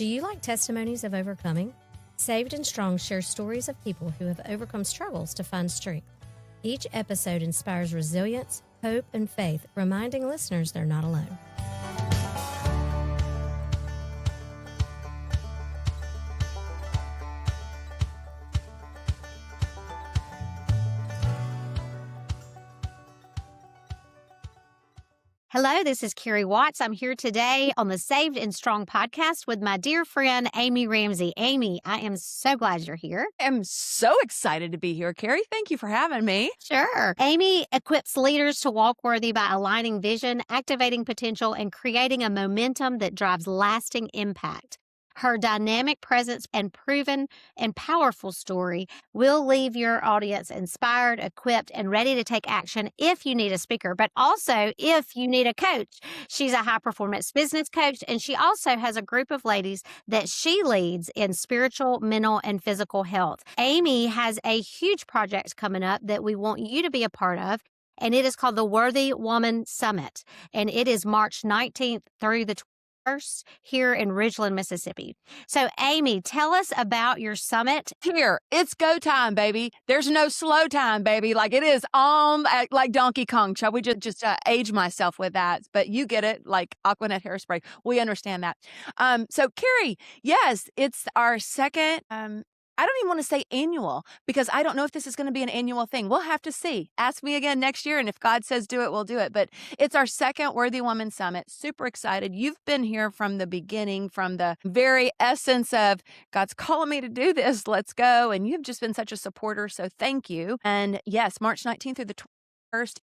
Do you like testimonies of overcoming? Saved and Strong shares stories of people who have overcome struggles to find strength. Each episode inspires resilience, hope, and faith, reminding listeners they're not alone. Hello, this is Carrie Watts. I'm here today on the Saved and Strong podcast with my dear friend, Amy Ramsey. Amy, I am so glad you're here. I'm so excited to be here, Carrie. Thank you for having me. Sure. Amy equips leaders to walk worthy by aligning vision, activating potential, and creating a momentum that drives lasting impact. Her dynamic presence and proven and powerful story will leave your audience inspired, equipped, and ready to take action if you need a speaker, but also if you need a coach. She's a high-performance business coach, and she also has a group of ladies that she leads in spiritual, mental, and physical health. Amy has a huge project coming up that we want you to be a part of, and it is called the Worthy Woman Summit, and it is March 19th through the 21st here in Ridgeland, Mississippi. So, Amy, tell us about your summit. Here, it's go time, baby. There's no slow time, baby. Like it is on like Donkey Kong. Shall we just age myself with that? But you get it, like Aquanet hairspray. We understand that. So, Carrie, yes, it's our second. I don't even want to say annual because I don't know if this is going to be an annual thing. We'll have to see. Ask me again next year. And if God says do it, we'll do it. But it's our second Worthy Woman Summit. Super excited. You've been here from the beginning, from the very essence of God's calling me to do this. Let's go. And you've just been such a supporter. So thank you. And yes, March 19th through the 21st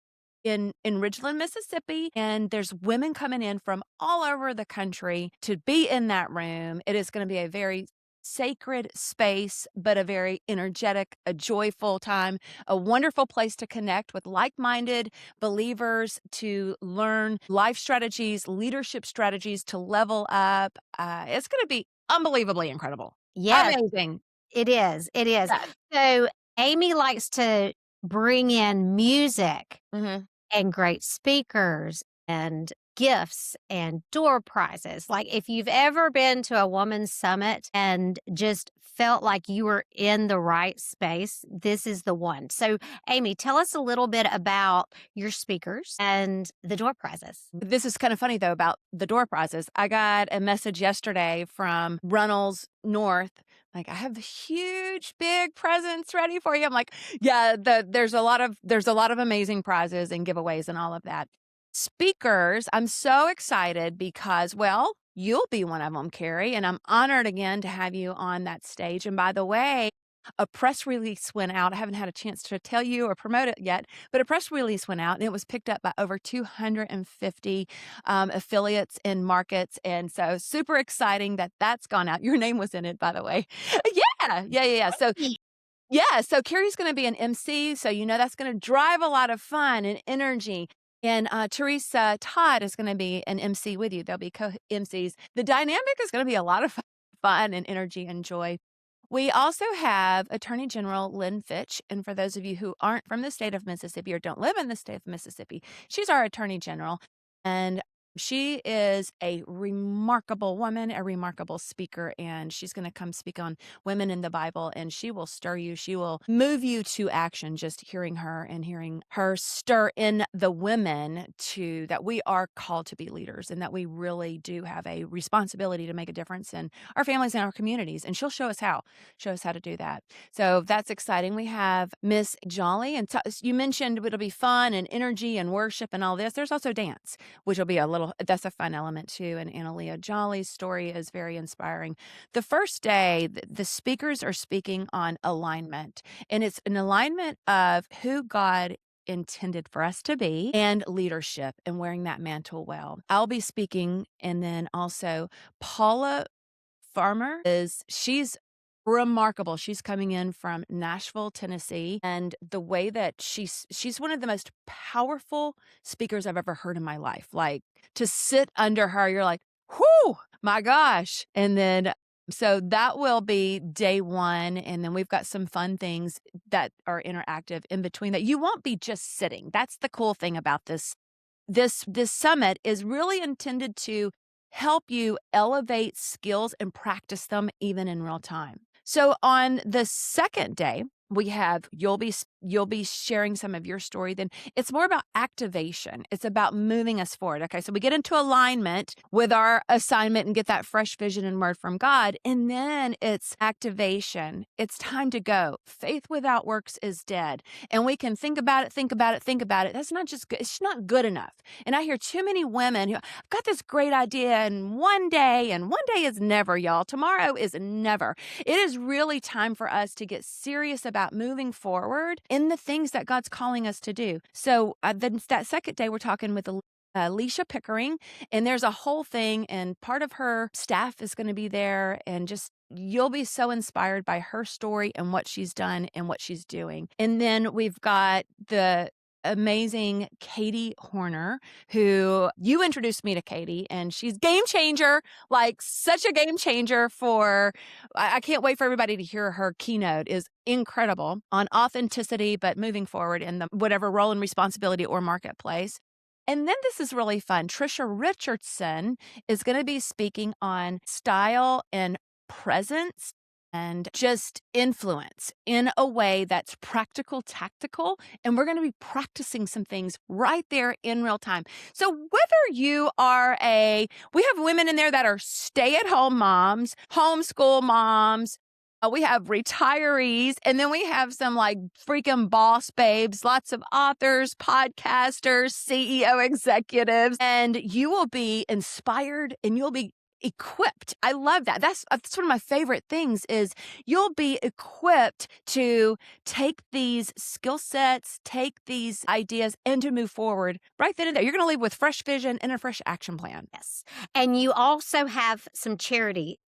in Ridgeland, Mississippi. And there's women coming in from all over the country to be in that room. It is going to be a very sacred space, but a very energetic, a joyful time, a wonderful place to connect with like-minded believers to learn life strategies, leadership strategies to level up. It's going to be unbelievably incredible. Yes, Amazing. it is. It is. Yeah. So, Amy likes to bring in music Mm-hmm. and great speakers and gifts and door prizes. Like if you've ever been to a woman's summit and just felt like you were in the right space, this is the one. So, Amy, tell us a little bit about your speakers and the door prizes. This is kind of funny, though, about the door prizes. I got a message yesterday from Runnels North. Like, I have the huge, big presents ready for you. I'm like, yeah, there's a lot of amazing prizes and giveaways and all of that. Speakers, I'm so excited because, well, you'll be one of them, Carrie, and I'm honored again to have you on that stage. And by the way, a press release went out. I haven't had a chance to tell you or promote it yet, but a press release went out and it was picked up by over 250 affiliates in markets. And so super exciting that that's gone out. Your name was in it, by the way. Yeah. So Carrie's going to be an MC. So, that's going to drive a lot of fun and energy. And Teresa Todd is going to be an MC with you. They'll be co-MCs. The dynamic is going to be a lot of fun and energy and joy. We also have Attorney General Lynn Fitch. And for those of you who aren't from the state of Mississippi or don't live in the state of Mississippi, she's our Attorney General. And she is a remarkable woman, a remarkable speaker, and she's going to come speak on women in the Bible, and she will stir you. She will move you to action just hearing her and hearing her stir in the women that we are called to be leaders and that we really do have a responsibility to make a difference in our families and our communities. And she'll show us how to do that. So that's exciting. We have Miss Jolly, and you mentioned it'll be fun and energy and worship and all this. There's also dance, which will be that's a fun element too. And Analia Jolly's story is very inspiring. The first day, the speakers are speaking on alignment, and it's an alignment of who God intended for us to be and leadership and wearing that mantle well. I'll be speaking, and then also Paula Farmer she's remarkable. She's coming in from Nashville, Tennessee, and the way that she's one of the most powerful speakers I've ever heard in my life. Like, to sit under her, you're like, whoo, my gosh. And then so that will be day one. And then we've got some fun things that are interactive in between that you won't be just sitting. That's the cool thing about this summit is really intended to help you elevate skills and practice them even in real time. So on the second day, we have you'll be sharing some of your story. Then it's more about activation. It's about moving us forward. Okay, so we get into alignment with our assignment and get that fresh vision and word from God, and then it's activation. It's time to go. Faith without works is dead, and we can think about it, think about it, think about it. That's not just good. It's not good enough. And I hear too many women who I've got this great idea in one day, and one day is never, y'all. Tomorrow is never. It is really time for us to get serious about moving forward in the things that God's calling us to do. So then that second day, we're talking with Alicia Pickering, and there's a whole thing, and part of her staff is going to be there, and just you'll be so inspired by her story and what she's done and what she's doing. And then we've got the amazing Katie Horner, who you introduced me to Katie, and she's game changer, like such a game changer for, I can't wait for everybody to hear her keynote is incredible on authenticity, but moving forward in the whatever role and responsibility or marketplace. And then this is really fun. Trisha Richardson is going to be speaking on style and presence and just influence in a way that's practical, tactical. And we're going to be practicing some things right there in real time. So whether you are we have women in there that are stay-at-home moms, homeschool moms, we have retirees, and then we have some like freaking boss babes, lots of authors, podcasters, CEO executives, and you will be inspired and you'll be equipped. I love that. That's one of my favorite things is you'll be equipped to take these skill sets, take these ideas, and to move forward right then and there. You're going to leave with fresh vision and a fresh action plan. Yes. And you also have some charity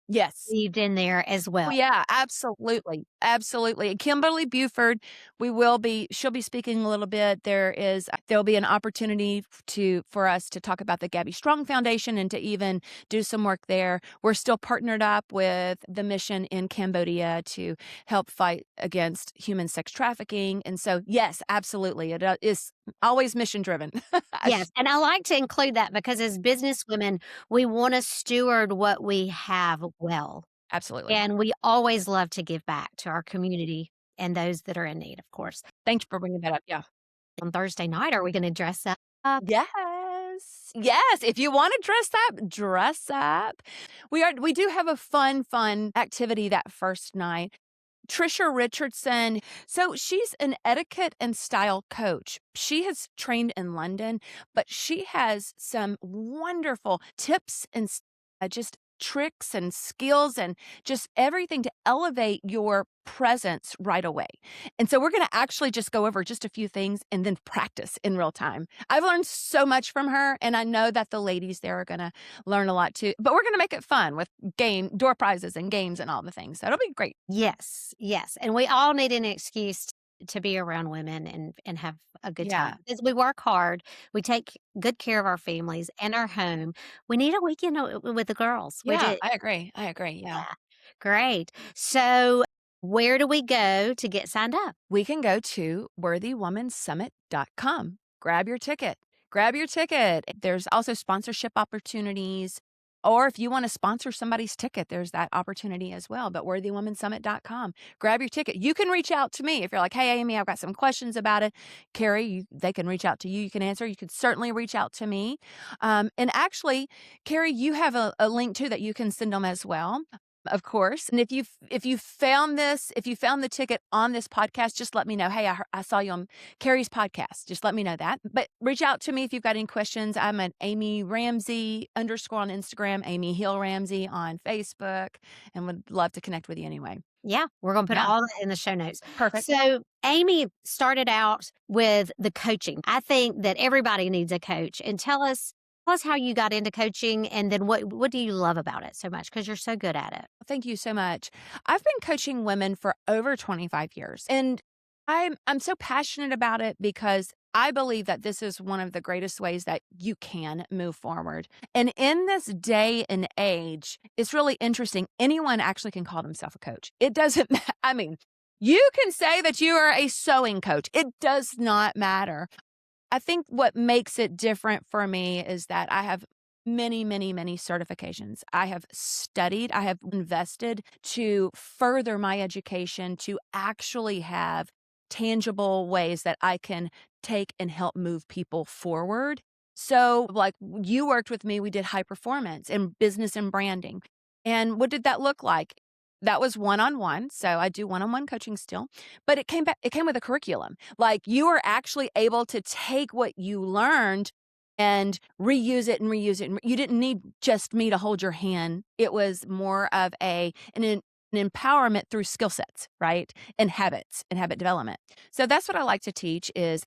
Yes. weaved in there as well. Oh, yeah, absolutely. Absolutely. And Kimberly Buford, she'll be speaking a little bit. There'll be an opportunity for us to talk about the Gabby Strong Foundation and to even do some work there. We're still partnered up with the mission in Cambodia to help fight against human sex trafficking. And so, yes, absolutely. It is always mission driven. Yes. And I like to include that because as business women, we want to steward what we have well. Absolutely. And we always love to give back to our community and those that are in need, of course. Thanks for bringing that up. Yeah. On Thursday night, are we going to dress up? Yes. Yes. If you want to dress up. We do have a fun activity that first night. Trisha Richardson. So she's an etiquette and style coach. She has trained in London, but she has some wonderful tips and just tricks and skills and just everything to elevate your presence right away. And so we're going to actually just go over just a few things and then practice in real time. I've learned so much from her, and I know that the ladies there are going to learn a lot too. But we're going to make it fun with door prizes and games and all the things. So it'll be great. Yes. Yes. And we all need an excuse to be around women and have a good time. Because we work hard. We take good care of our families and our home. We need a weekend with the girls. We Yeah, do. I agree. Yeah. Great. So where do we go to get signed up? We can go to worthywomansummit.com. Grab your ticket. There's also sponsorship opportunities. Or if you want to sponsor somebody's ticket, there's that opportunity as well. But worthywomansummit.com. Grab your ticket. You can reach out to me if you're like, hey, Amy, I've got some questions about it. Carrie, they can reach out to you. You can answer. You could certainly reach out to me. And actually, Carrie, you have a link too that you can send them as well. Of course. And if you found the ticket on this podcast, just let me know. Hey, I saw you on Carrie's podcast. Just let me know that. But reach out to me if you've got any questions. I'm at Amy Ramsey _ on Instagram, Amy Hill Ramsey on Facebook, and would love to connect with you anyway. Yeah, we're going to put all that in the show notes. Perfect. So Amy started out with the coaching. I think that everybody needs a coach. And tell us how you got into coaching, and then what do you love about it so much? Because you're so good at it. Thank you so much. I've been coaching women for over 25 years, and I'm so passionate about it because I believe that this is one of the greatest ways that you can move forward. And in this day and age, it's really interesting. Anyone actually can call themselves a coach. It doesn't matter. I mean, you can say that you are a sewing coach. It does not matter. I think what makes it different for me is that I have many, many, many certifications. I have studied, I have invested to further my education to actually have tangible ways that I can take and help move people forward. So, like you worked with me, we did high performance and business and branding. And what did that look like? That was one-on-one. So I do one-on-one coaching still, but it came with a curriculum. Like you were actually able to take what you learned and reuse it and reuse it. And you didn't need just me to hold your hand. It was more of an empowerment through skill sets, right? And habits and habit development. So that's what I like to teach is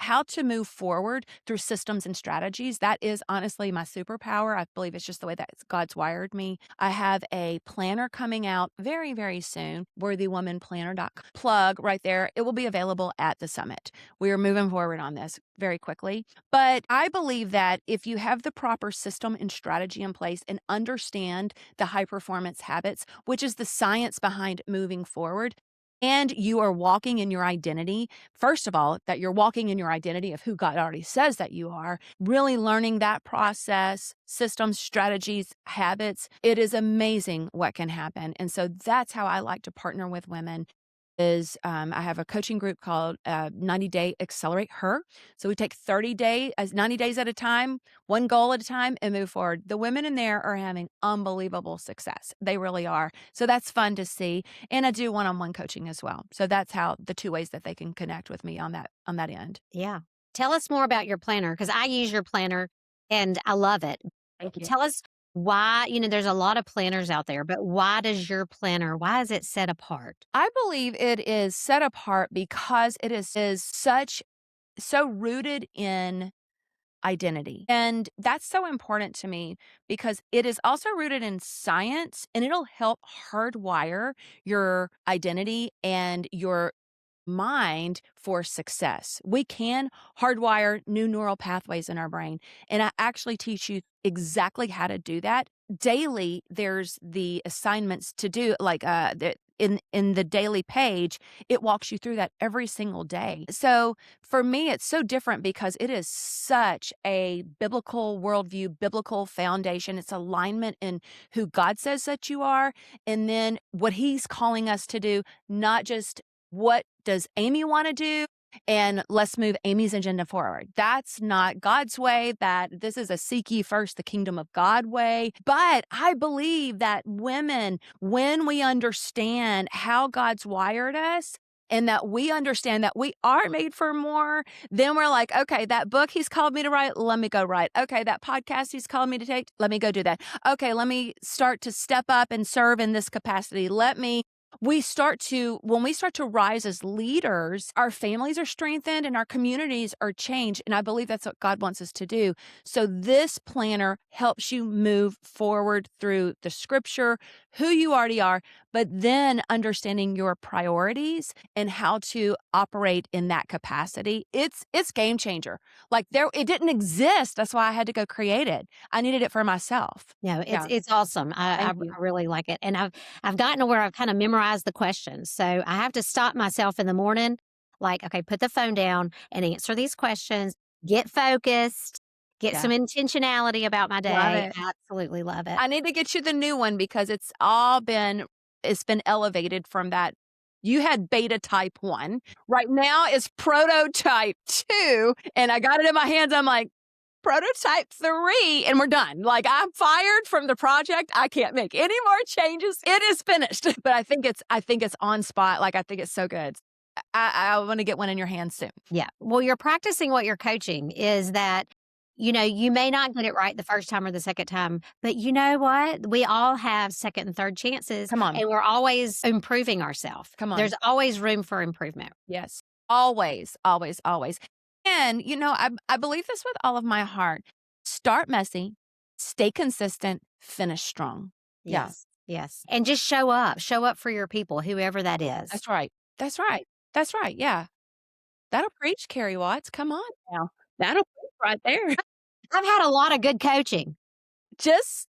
how to move forward through systems and strategies. That is honestly my superpower. I believe it's just the way that God's wired me. I have a planner coming out very, very soon, worthywomanplanner.com. Plug right there. It will be available at the summit. We are moving forward on this very quickly. But I believe that if you have the proper system and strategy in place and understand the high performance habits, which is the science behind moving forward, and you are walking in your identity, first of all, that you're walking in your identity of who God already says that you are, really learning that process, systems, strategies, habits, it is amazing what can happen. And so that's how I like to partner with women is I have a coaching group called 90 Day Accelerate Her. So we take 90 days at a time, one goal at a time, and move forward. The women in there are having unbelievable success. They really are. So that's fun to see. And I do one-on-one coaching as well. So that's how the two ways that they can connect with me on that end. Yeah. Tell us more about your planner because I use your planner and I love it. Thank you. Tell us why, there's a lot of planners out there, but why is it set apart? I believe it is set apart because it is so rooted in identity. And that's so important to me because it is also rooted in science and it'll help hardwire your identity and your mind for success. We can hardwire new neural pathways in our brain. And I actually teach you exactly how to do that. Daily, there's the assignments to do, like in the daily page, it walks you through that every single day. So for me, it's so different because it is such a biblical worldview, biblical foundation. It's alignment in who God says that you are, and then what He's calling us to do, not just what does Amy want to do? And let's move Amy's agenda forward. That's not God's way. That this is a seek ye first the kingdom of God way. But I believe that women, when we understand how God's wired us, and that we understand that we are made for more, then we're like, okay, that book He's called me to write, let me go write. Okay, that podcast He's called me to take, let me go do that. Okay, let me start to step up and serve in this capacity. When we start to rise as leaders, our families are strengthened and our communities are changed. And I believe that's what God wants us to do. So this planner helps you move forward through the scripture, who you already are, but then understanding your priorities and how to operate in that capacity. It's game changer. Like it didn't exist. That's why I had to go create it. I needed it for myself. No, it's awesome. I really like it. And I've gotten to where I've kind of memorized the questions. So I have to stop myself in the morning, like, okay, put the phone down and answer these questions, get focused, get some intentionality about my day. Love it. Absolutely love it. I need to get you the new one because it's been elevated from that. You had beta type 1. Right now is prototype 2. And I got it in my hands. I'm like, prototype 3 and we're done. Like I'm fired from the project. I can't make any more changes. It is finished. But I think it's on spot. Like I think it's so good. I want to get one in your hands soon. Yeah. Well, you're practicing what you're coaching is that, you may not get it right the first time or the second time, but you know what? We all have second and third chances. Come on. And we're always improving ourselves. Come on. There's always room for improvement. Yes. Always, always, always. And, I believe this with all of my heart. Start messy, stay consistent, finish strong. Yes. Yeah. Yes. And just show up. Show up for your people, whoever that is. That's right. That's right. That's right. Yeah. That'll preach, Carrie Watts. Come on now. That'll preach right there. I've had a lot of good coaching. Just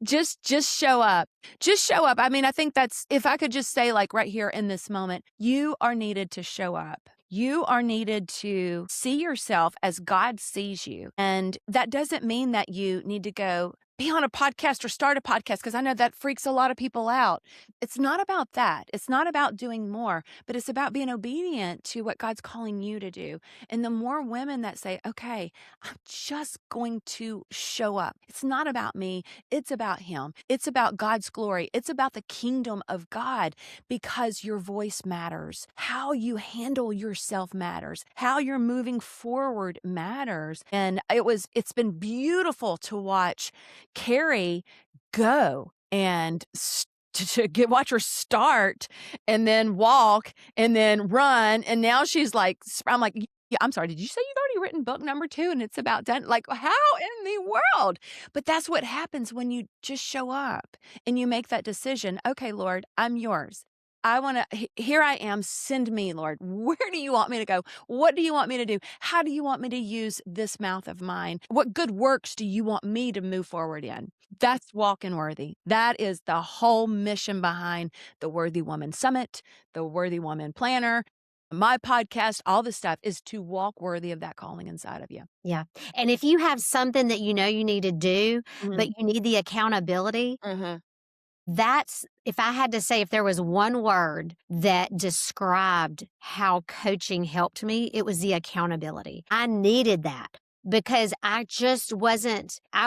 show up. Just show up. I mean, I think that's, if I could just say like right here in this moment, you are needed to show up. You are needed to see yourself as God sees you. And that doesn't mean that you need to go be on a podcast or start a podcast, because I know that freaks a lot of people out. It's not about that. It's not about doing more, but it's about being obedient to what God's calling you to do. And the more women that say, okay, I'm just going to show up. It's not about me. It's about Him. It's about God's glory. It's about the kingdom of God, because your voice matters. How you handle yourself matters. How you're moving forward matters. And it's been beautiful to watch Carrie go and watch her start and then walk and then run. And now she's like, I'm like, yeah, I'm sorry, did you say you've already written book number 2 and it's about done? Like, how in the world? But that's what happens when you just show up and you make that decision. Okay, Lord, I'm yours. Here I am, send me, Lord. Where do you want me to go? What do you want me to do? How do you want me to use this mouth of mine? What good works do you want me to move forward in? That's walking worthy. That is the whole mission behind the Worthy Woman Summit, the Worthy Woman Planner, my podcast, all this stuff is to walk worthy of that calling inside of you. Yeah. And if you have something that you know you need to do, but you need the accountability, that's, if I had to say, if there was one word that described how coaching helped me, it was the accountability. I needed that because I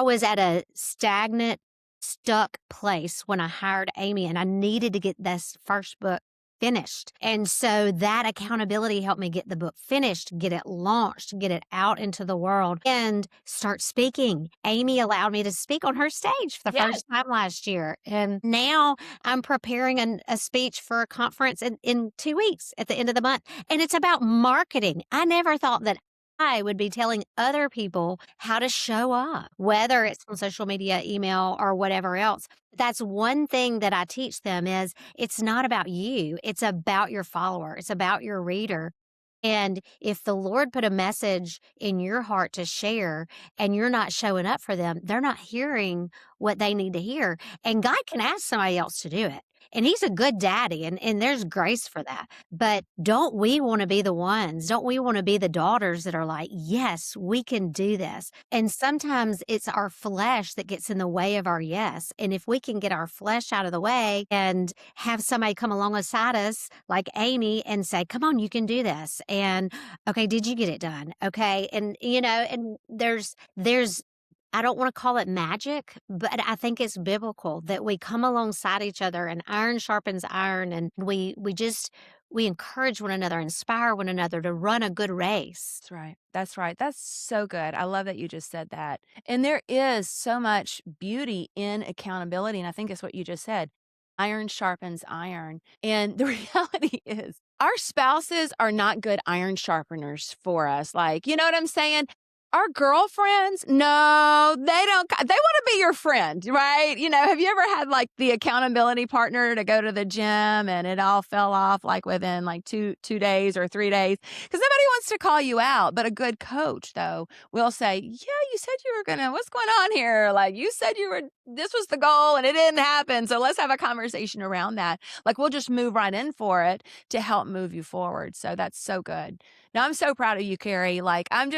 was at a stagnant, stuck place when I hired Amy, and I needed to get this first book finished. And so that accountability helped me get the book finished, get it launched, get it out into the world, and start speaking. Amy allowed me to speak on her stage for the first time last year. And now I'm preparing a speech for a conference in 2 weeks at the end of the month. And it's about marketing. I never thought that I would be telling other people how to show up, whether it's on social media, email, or whatever else. That's one thing that I teach them is it's not about you. It's about your follower. It's about your reader. And if the Lord put a message in your heart to share and you're not showing up for them, they're not hearing what they need to hear. And God can ask somebody else to do it. And He's a good daddy, and there's grace for that. But don't we want to be the ones? Don't we want to be the daughters that are like, yes, we can do this? And sometimes it's our flesh that gets in the way of our yes. And if we can get our flesh out of the way and have somebody come alongside us, like Amy, and say, come on, you can do this. And okay, did you get it done? Okay. And, and there's I don't want to call it magic, but I think it's biblical that we come alongside each other and iron sharpens iron. And we encourage one another, inspire one another to run a good race. That's right. That's right. That's so good. I love that you just said that. And there is so much beauty in accountability. And I think it's what you just said. Iron sharpens iron. And the reality is our spouses are not good iron sharpeners for us. Like, you know what I'm saying? Our girlfriends, no, they don't. They want to be your friend, right? Have you ever had like the accountability partner to go to the gym and it all fell off like within like two days or 3 days? Because nobody wants to call you out. But a good coach, though, will say, yeah, you said you were what's going on here? Like you said this was the goal and it didn't happen. So let's have a conversation around that. Like we'll just move right in for it to help move you forward. So that's so good. Now, I'm so proud of you, Carrie. Like, I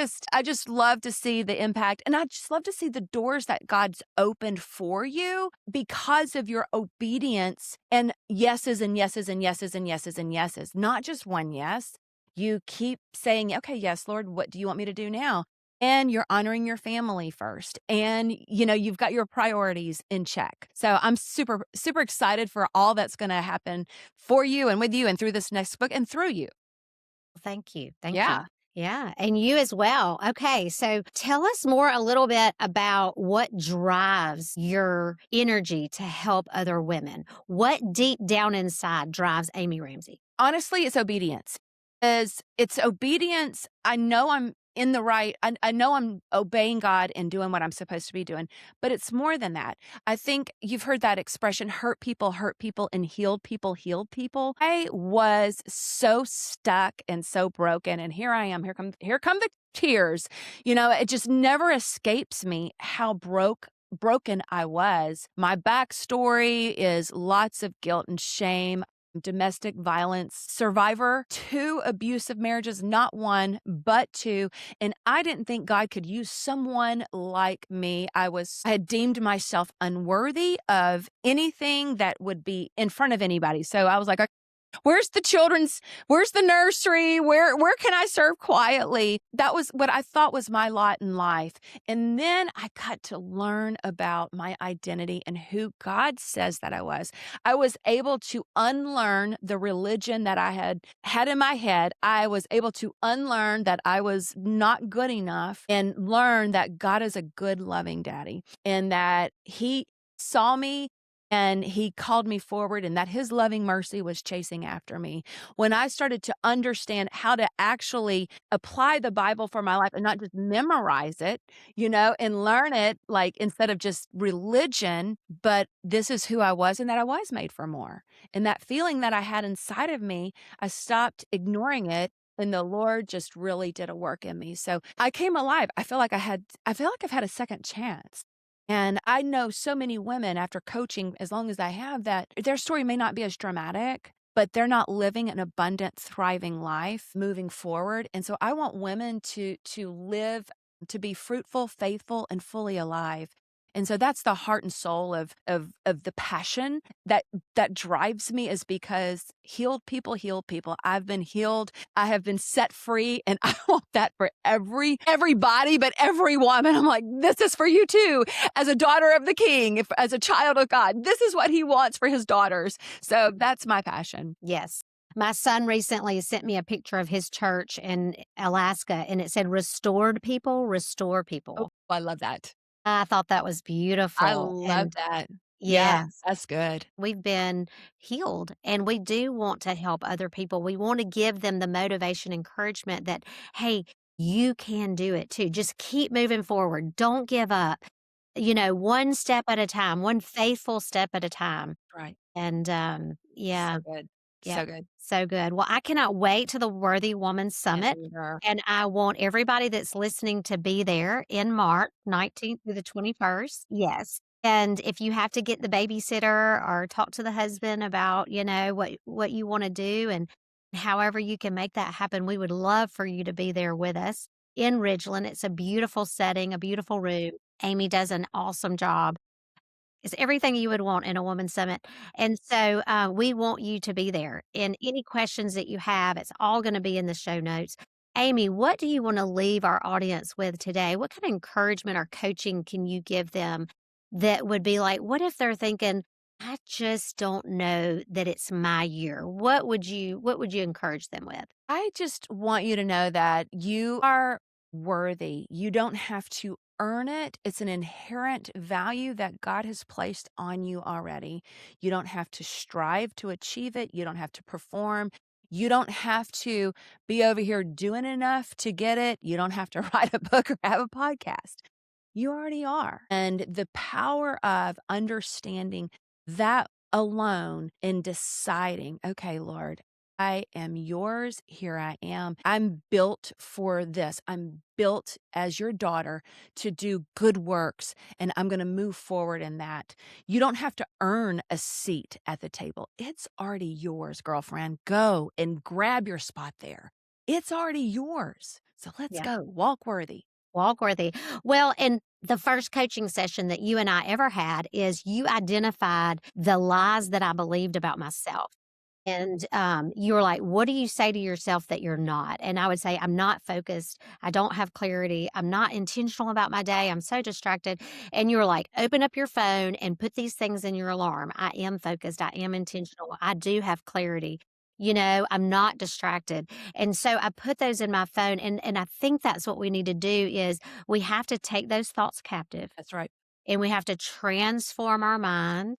just love to see the impact, and I just love to see the doors that God's opened for you because of your obedience and yeses and yeses and yeses and yeses and yeses. Not just one yes. You keep saying, okay, yes, Lord, what do you want me to do now? And you're honoring your family first. And, you've got your priorities in check. So I'm super, super excited for all that's going to happen for you and with you and through this next book and through you. Thank you. Thank you. Yeah. And you as well. Okay. So tell us a little bit about what drives your energy to help other women. What deep down inside drives Amy Ramsey? Honestly, it's obedience. It's obedience. I know I'm in the right. I know I'm obeying God and doing what I'm supposed to be doing, but it's more than that. I think you've heard that expression, hurt people, and healed people, healed people. I was so stuck and so broken. And here I am. Here come the tears. It just never escapes me how broken I was. My backstory is lots of guilt and shame. domestic violence survivor, 2 abusive marriages, not 1, but 2. And I didn't think God could use someone like me. I had deemed myself unworthy of anything that would be in front of anybody. So I was like, where's the nursery? Where can I serve quietly? That was what I thought was my lot in life. And then I got to learn about my identity and who God says that I was. I was able to unlearn the religion that I had in my head. I was able to unlearn that I was not good enough and learn that God is a good, loving daddy and that he saw me and he called me forward and that his loving mercy was chasing after me. When I started to understand how to actually apply the Bible for my life and not just memorize it, and learn it like instead of just religion, but this is who I was and that I was made for more. And that feeling that I had inside of me, I stopped ignoring it. And the Lord just really did a work in me. So I came alive. I feel like I've had a second chance. And I know so many women after coaching as long as I have that their story may not be as dramatic, but they're not living an abundant, thriving life moving forward. And so I want women to live, to be fruitful, faithful, and fully alive. And so that's the heart and soul of the passion that drives me, is because healed people heal people. I've been healed. I have been set free, and I want that for everybody, but every woman. I'm like, this is for you too. As a daughter of the King, as a child of God, this is what he wants for his daughters. So that's my passion. Yes. My son recently sent me a picture of his church in Alaska, and it said, "Restored people, restore people." Oh, I love that. I thought that was I beautiful. love And that. Yeah, yes, that's good. we've been healed and we do want to help other people. We want to give them the motivation, encouragement that, hey, you can do it too. Just keep moving forward. Don't give up. One step at a time, one faithful step at a time. Right. And yeah, So good. yeah, So good. so good. Well, I cannot wait to the Worthy Woman Can't Summit. either. And I want everybody that's listening to be there in March 19th through the 21st. Yes. And if you have to get the babysitter or talk to the husband about, what you want to do and however you can make that happen, we would love for you to be there with us in Ridgeland. It's a beautiful setting, a beautiful room. Amy does an awesome job. It's everything you would want in a woman's summit. And so we want you to be there. And any questions that you have, it's all going to be in the show notes. Amy, what do you want to leave our audience with today? What kind of encouragement or coaching can you give them that would be like, what if they're thinking, I just don't know that it's my year? What would you encourage them with? I just want you to know that you are worthy. You don't have to earn it. It's an inherent value that God has placed on you already. You don't have to strive to achieve it. You don't have to perform. You don't have to be over here doing enough to get it. You don't have to write a book or have a podcast. You already are. And the power of understanding that alone and deciding, okay, Lord, I am yours. Here I am. I'm built for this. I'm built as your daughter to do good works, and I'm going to move forward in that. You don't have to earn a seat at the table. It's already yours, girlfriend. Go and grab your spot there. It's already yours. So let's Yeah. go. Walk worthy. Walk worthy. Well, and the first coaching session that you and I ever had is you identified the lies that I believed about myself. And you were like, what do you say to yourself that you're not? And I would say, I'm not focused. I don't have clarity. I'm not intentional about my day. I'm so distracted. And you were like, open up your phone and put these things in your alarm. I am focused. I am intentional. I do have clarity. I'm not distracted. And so I put those in my phone. And I think that's what we need to do is we have to take those thoughts captive That's right. and we have to transform our mind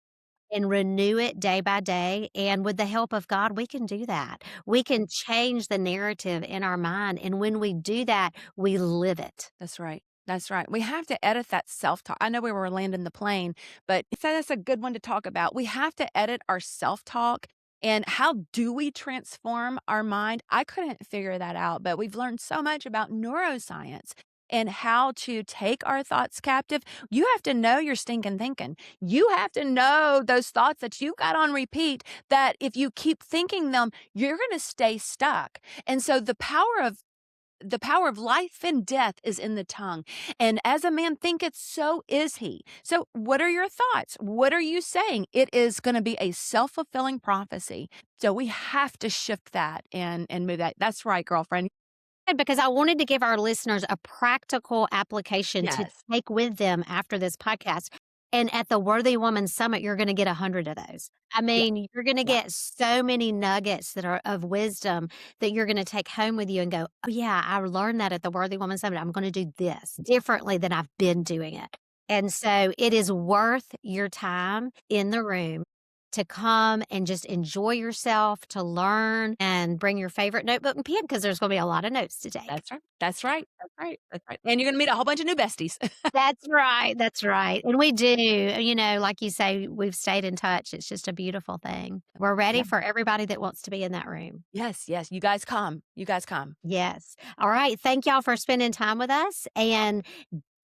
and renew it day by day. And with the help of God, we can do that. We can change the narrative in our mind. And when we do that, we live it. That's right. That's right. We have to edit that self-talk. I know we were landing the plane, but that's a good one to talk about. We have to edit our self-talk. And how do we transform our mind? I couldn't figure that out, but we've learned so much about neuroscience and how to take our thoughts captive, you have to know your stinking thinking. You have to know those thoughts that you've got on repeat, that if you keep thinking them, you're going to stay stuck. And so the power of life and death is in the tongue. And as a man thinketh, so is he. So what are your thoughts? What are you saying? It is going to be a self-fulfilling prophecy. So we have to shift that and move that. That's right, girlfriend. Because I wanted to give our listeners a practical application to Yes. take with them after this podcast. And at the Worthy Woman Summit, you're going to get 100 of those. I Yeah. mean, you're going to Yeah. get so many nuggets that are of wisdom that you're going to take home with you and go, oh, yeah, I learned that at the Worthy Woman Summit. I'm going to do this differently than I've been doing it. And so it is worth your time in the room to come and just enjoy yourself, to learn and bring your favorite notebook and pen because there's going to be a lot of notes to take. That's right. That's right. That's right. That's right. And you're going to meet a whole bunch of new besties. That's right. That's right. And we do, like you say, we've stayed in touch. It's just a beautiful thing. We're ready Yeah. for everybody that wants to be in that room. Yes. Yes. You guys come. You guys come. Yes. All right. Thank y'all for spending time with us and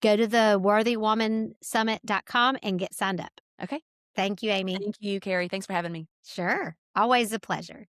go to the worthywomansummit.com and get signed up. Okay. Thank you, Amy. Thank you, Carrie. Thanks for having me. Sure. Always a pleasure.